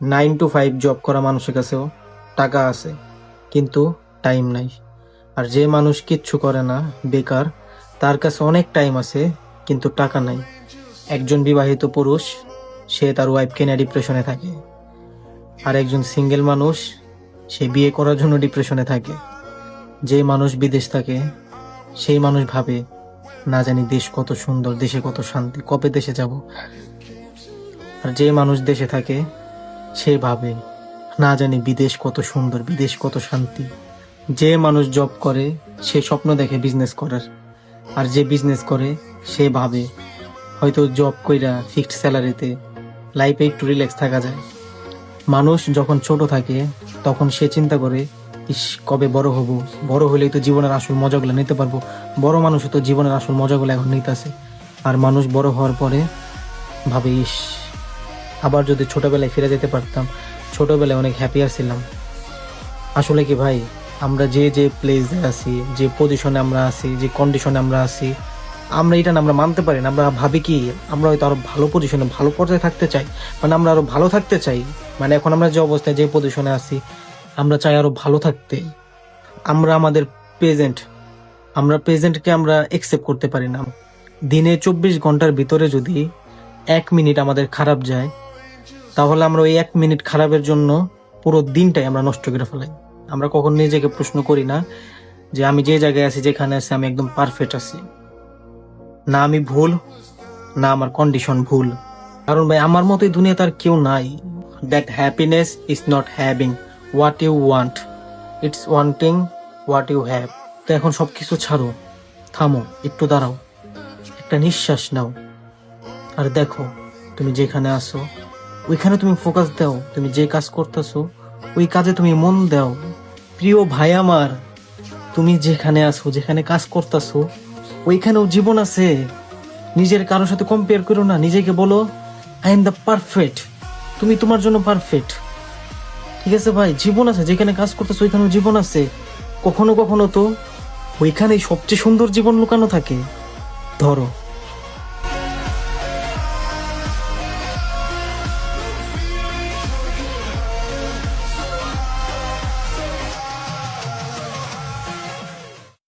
9 to 5 job করা মানুষের কাছেও টাকা আছে, কিন্তু টাইম নাই। আর যে মানুষ কিচ্ছু করে না, বেকার, তার কাছে অনেক টাইম আছে কিন্তু টাকা নাই। একজন বিবাহিত পুরুষ, সে তার ওয়াইফকে নিয়ে ডিপ্রেশনে থাকে। আর একজন সিঙ্গেল মানুষ, সে বিয়ে করার জন্য ডিপ্রেশনে থাকে। যে মানুষ বিদেশ থাকে, সেই মানুষ ভাবে, না জানি দেশ কত সুন্দর, দেশে কত শান্তি, কবে দেশে যাব। আর যে মানুষ দেশে থাকে, সে ভাবে, না জানি বিদেশ কত সুন্দর, বিদেশ কত শান্তি। যে মানুষ জব করে, সে স্বপ্ন দেখে বিজনেস করার। আর যে বিজনেস করে, সে ভাবে হয়তো জব কইরা ফিক্সড স্যালারিতে লাইফে একটু রিল্যাক্স থাকা যায়। মানুষ যখন ছোট থাকে, তখন সে চিন্তা করে, ইস কবে বড় হব, বড় হলেই তো জীবনের আসল মজাগুলো নিতে পারবো। বড় মানুষ তো জীবনের আসল মজাগুলো এখন নিতেছে। আর মানুষ বড় হওয়ার পরে ভাবে, ইস আবার যদি ছোটবেলায় ফিরে যেতে পারতাম, ছোটবেলায় অনেক হ্যাপিয়ার ছিলাম। আসলে কি ভাই, আমরা যে যে প্লেসে আছি, যে পজিশনে আমরা আছি, যে কন্ডিশনে আমরা আছি, আমরা এটা না আমরা মানতে পারি না। আমরা ভাবি কি, আমরা হয়তো আরো ভালো পজিশনে, ভালো পর্যায়ে থাকতে চাই, মানে আমরা আরো ভালো থাকতে চাই। মানে এখন আমরা যে অবস্থায়, যে পজিশনে আছি, আমরা চাই আরো ভালো থাকতে। আমরা আমাদের প্রেজেন্ট, আমরা প্রেজেন্টকে আমরা একসেপ্ট করতে পারি না। দিনে 24 ঘন্টার ভিতরে যদি 1 মিনিট আমাদের খারাপ যায়, তাহলে আমরা ওই 1 মিনিট খারাপের জন্য পুরো দিনটাই আমরা নষ্ট করে ফেলাই। আমরা কখন নিজেকে প্রশ্ন করি না যে আমি যে জায়গায় আছি, যেখানে আছি, আমি একদম পারফেক্ট আছি, না আমি ভুল, না আমার কন্ডিশন ভুল। কারণ ভাই, আমার মতো এই দুনিয়াতে আর কেউ নাই। That happiness is not having what you want, it's wanting what you have. তো এখন সবকিছু ছাড়ো, থামো, একটু দাঁড়াও, একটা নিঃশ্বাস নাও, আর দেখো তুমি যেখানে আসো, ওইখানে তুমি ফোকাস দাও। তুমি যে কাজ করতেছো, ওই কাজে তুমি মন দাও। প্রিয় ভাই আমার, তুমি যেখানে আসো, যেখানে কাজ করতেছো, ওইখানেও জীবন আছে। নিজের কারোর সাথে কম্পেয়ার করো না, নিজেকে বলো আই এম দ্য পারফেক্ট। তুমি তোমার জন্য পারফেক্ট, ঠিক আছে ভাই? জীবন আছে, যেখানে কাজ করতেছো ওইখানেও জীবন আছে। কখনো কখনো তো ওইখানেই সবচেয়ে সুন্দর জীবন লুকানো থাকে। ধরো